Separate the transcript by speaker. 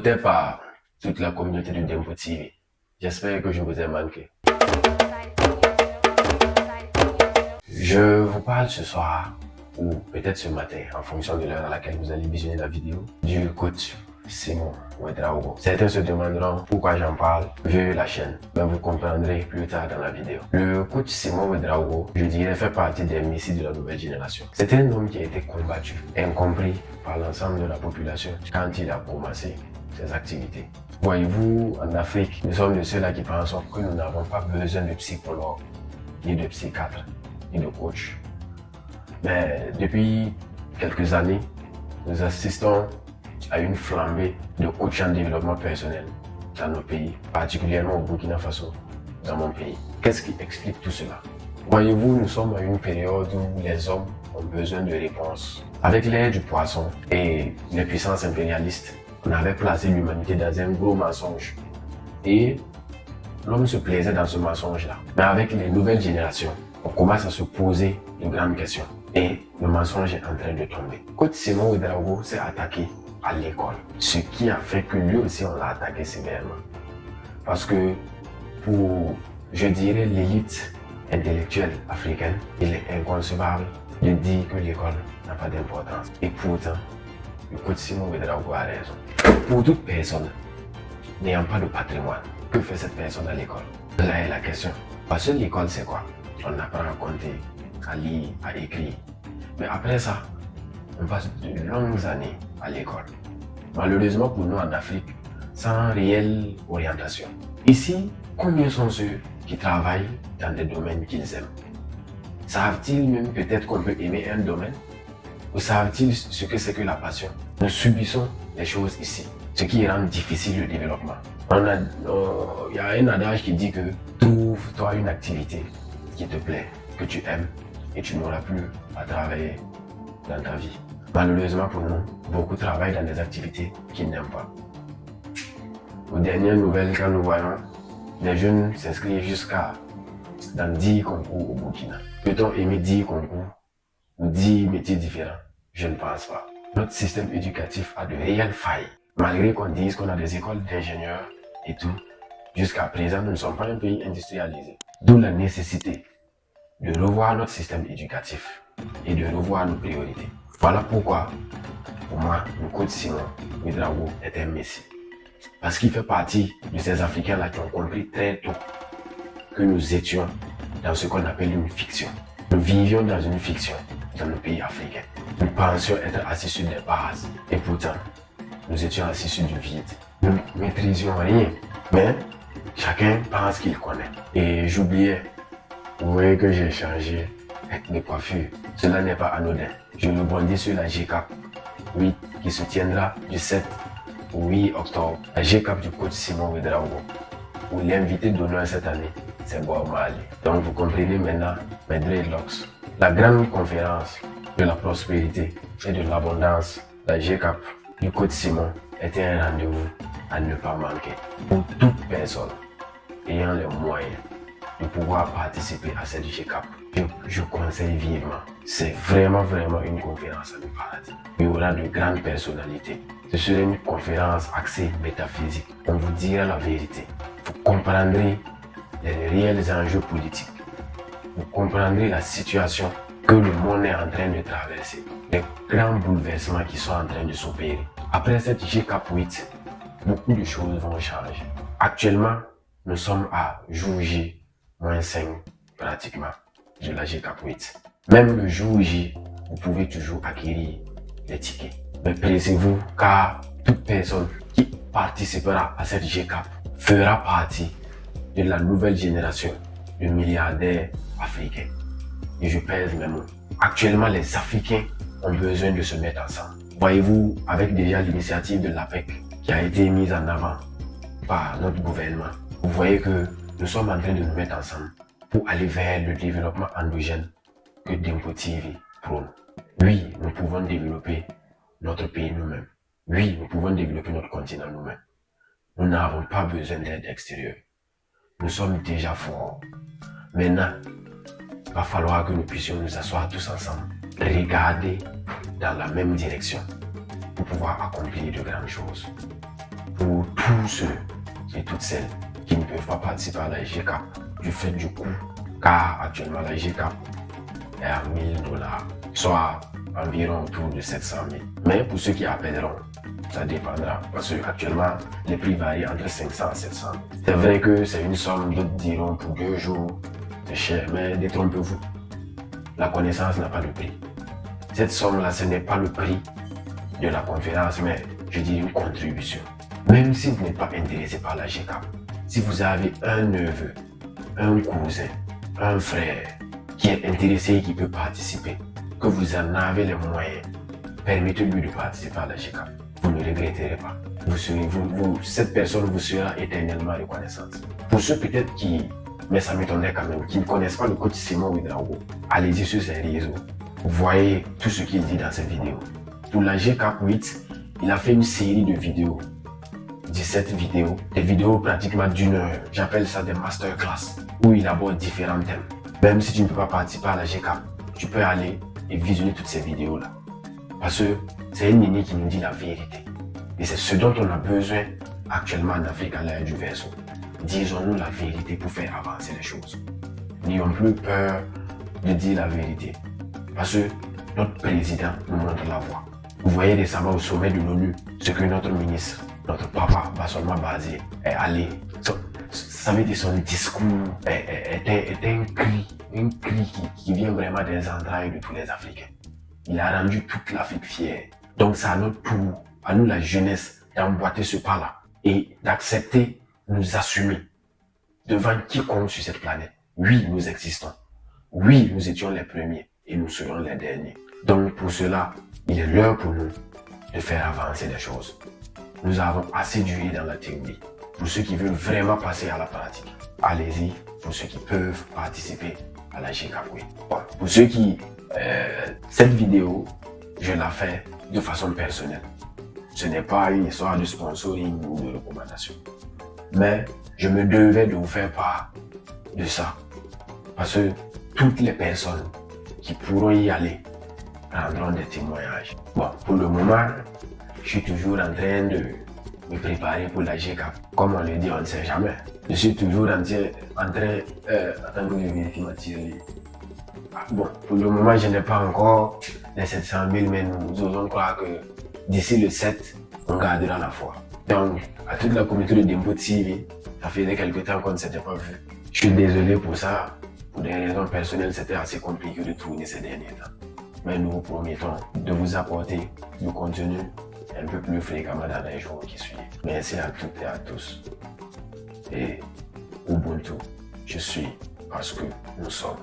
Speaker 1: Salutations par toute la communauté de Dempo TV. J'espère que je vous ai manqué. Je vous parle ce soir, ou peut-être ce matin, en fonction de l'heure à laquelle vous allez visionner la vidéo, du coach Simon Ouedraogo. Certains se demanderont pourquoi j'en parle vu la chaîne, mais vous comprendrez plus tard dans la vidéo. Le coach Simon Ouedraogo, je dirais, fait partie des messies de la nouvelle génération. C'est un homme qui a été combattu, incompris par l'ensemble de la population quand il a commencé ses activités. Voyez-vous, en Afrique, nous sommes de ceux-là qui pensent que nous n'avons pas besoin de psychologues, ni de psychiatres, ni de coach. Mais depuis quelques années, nous assistons à une flambée de coachs en développement personnel dans nos pays, particulièrement au Burkina Faso, dans mon pays. Qu'est-ce qui explique tout cela? Voyez-vous, nous sommes à une période où les hommes ont besoin de réponses. Avec l'ère du poisson et les puissances impérialistes, on avait placé l'humanité dans un gros mensonge. Et l'homme se plaisait dans ce mensonge-là. Mais avec les nouvelles générations, on commence à se poser de grandes questions. Et le mensonge est en train de tomber. Coach Simon Ouedraogo s'est attaqué à l'école. Ce qui a fait que lui aussi, on l'a attaqué sévèrement. Parce que pour, je dirais, l'élite intellectuelle africaine, il est inconcevable de dire que l'école n'a pas d'importance. Et pourtant, le coach Simon Ouedraogo a raison. Pour toute personne n'ayant pas de patrimoine, que fait cette personne à l'école? Là est la question. Parce que l'école, c'est quoi? On apprend à compter, à lire, à écrire. Mais après ça, on passe de longues années à l'école. Malheureusement pour nous en Afrique, sans réelle orientation. Ici, combien sont ceux qui travaillent dans des domaines qu'ils aiment? Savent-ils même peut-être qu'on peut aimer un domaine? Ou savent-ils ce que c'est que la passion? Nous subissons les choses ici, ce qui rend difficile le développement. Il y a un adage qui dit que trouve-toi une activité qui te plaît, que tu aimes, et tu n'auras plus à travailler dans ta vie. Malheureusement pour nous, beaucoup travaillent dans des activités qu'ils n'aiment pas. Aux dernières nouvelles, quand nous voyons, les jeunes s'inscrivent jusqu'à dans 10 concours au Burkina. Peut-on aimer 10 concours ou 10 métiers différents? Je ne pense pas. Notre système éducatif a de réelles failles. Malgré qu'on dise qu'on a des écoles d'ingénieurs et tout, jusqu'à présent, nous ne sommes pas un pays industrialisé. D'où la nécessité de revoir notre système éducatif et de revoir nos priorités. Voilà pourquoi, pour moi, le coach Simon Ouedraogo est un messie. Parce qu'il fait partie de ces Africains-là qui ont compris très tôt que nous étions dans ce qu'on appelle une fiction. Nous vivions dans une fiction dans nos pays africains. Nous pensions être assis sur des bases et pourtant, nous étions assis sur du vide. Nous ne maîtrisions rien, mais chacun pense qu'il connaît. Et j'oubliais, vous voyez que j'ai changé de coiffure. Cela n'est pas anodin. Je rebondis sur la GCAP 8 qui se tiendra du 7 au 8 octobre. La GCAP du coach Simon Ouedraogo, où l'invité d'honneur cette année, c'est Bob Marley. Donc vous comprenez maintenant mes dreadlocks. La grande conférence de la prospérité et de l'abondance, la GCAP du coach Simon, était un rendez-vous à ne pas manquer pour toute personne ayant les moyens de pouvoir participer à cette GCAP. Je conseille vivement. C'est vraiment une conférence à ne pas rater. Il y aura de grandes personnalités. Ce sera une conférence axée métaphysique. On vous dira la vérité. Vous comprendrez les réels enjeux politiques. Vous comprendrez la situation que le monde est en train de traverser. Les grands bouleversements qui sont en train de s'opérer. Après cette GCAP 8, beaucoup de choses vont changer. Actuellement, nous sommes à jour J -5 pratiquement de la GCAP 8. Même le jour J, vous pouvez toujours acquérir les tickets. Mais pressez-vous car toute personne qui participera à cette GCAP fera partie de la nouvelle génération de milliardaires africains. Et je pèse mes mots. Actuellement, les Africains ont besoin de se mettre ensemble. Voyez-vous, avec déjà l'initiative de l'APEC qui a été mise en avant par notre gouvernement, vous voyez que nous sommes en train de nous mettre ensemble pour aller vers le développement endogène que Dempo TV prône. Oui, nous pouvons développer notre pays nous-mêmes. Oui, nous pouvons développer notre continent nous-mêmes. Nous n'avons pas besoin d'aide extérieure. Nous sommes déjà forts. Maintenant, il va falloir que nous puissions nous asseoir tous ensemble, regarder dans la même direction pour pouvoir accomplir de grandes choses. Pour tous ceux et toutes celles qui ne peuvent pas participer à la GCAP du fait du coût, car actuellement la GCAP est à $1000, soit environ autour de 700 000. Mais pour ceux qui appelleront, ça dépendra, parce que actuellement les prix varient entre 500 à 700. C'est vrai que c'est une somme, d'autres diront pour 2 jours, c'est cher, mais détrompez-vous, la connaissance n'a pas de prix. Cette somme-là, ce n'est pas le prix de la conférence, mais je dis une contribution. Même si vous n'êtes pas intéressé par la GCAP, si vous avez un neveu, un cousin, un frère qui est intéressé et qui peut participer, que vous en avez les moyens, permettez-lui de participer à la GCAP. Vous ne regretterez pas. Cette personne vous sera éternellement reconnaissante. Pour ceux peut-être qui, mais ça m'étonnerait quand même, qui ne connaissent pas le coach Simon Ouedraogo, allez-y sur ses réseaux. Vous voyez tout ce qu'il dit dans cette vidéo. Pour la GCAP 8, il a fait une série de vidéos. 17 vidéos, des vidéos pratiquement d'1 heure. J'appelle ça des masterclass, où il aborde différents thèmes. Même si tu ne peux pas participer à la GCAP, tu peux aller et visionner toutes ces vidéos-là. Parce que c'est une Nini qui nous dit la vérité. Et c'est ce dont on a besoin actuellement en Afrique à l'ère du verseau. Disons-nous la vérité pour faire avancer les choses. N'ayons plus peur de dire la vérité. Parce que notre président nous montre la voie. Vous voyez récemment au sommet de l'ONU ce que notre ministre, notre papa Bassolma Bazé est allé. Ça veut dire son discours était un cri qui vient vraiment des entrailles de tous les Africains. Il a rendu toute l'Afrique fière. Donc c'est à notre tour, à nous la jeunesse, d'emboîter ce pas-là et d'accepter, nous assumer devant quiconque sur cette planète. Oui, nous existons. Oui, nous étions les premiers et nous serons les derniers. Donc pour cela, il est l'heure pour nous de faire avancer les choses. Nous avons assez duré dans la théorie. Pour ceux qui veulent vraiment passer à la pratique, allez-y. Pour ceux qui peuvent participer à la GCAP. Bon, pour ceux qui... cette vidéo, je la fais de façon personnelle. Ce n'est pas une histoire de sponsoring ou de recommandation. Mais je me devais de vous faire part de ça. Parce que toutes les personnes qui pourront y aller rendront des témoignages. Bon, pour le moment, je suis toujours en train de me préparer pour la GCAP. Comme on le dit, on ne sait jamais. Je suis toujours en train... attends que je vérifie ma tirelire. Bon, pour le moment, je n'ai pas encore les 700 000, mais nous osons croire que d'ici le 7, on gardera la foi. Donc, à toute la communauté de Dempo TV, ça faisait quelque temps qu'on ne s'était pas vu. Je suis désolé pour ça. Pour des raisons personnelles, c'était assez compliqué de tourner ces derniers temps. Mais nous vous promettons de vous apporter du contenu un peu plus fréquemment dans les jours qui suivent. Merci à toutes et à tous. Et Ubuntu, je suis parce que nous sommes.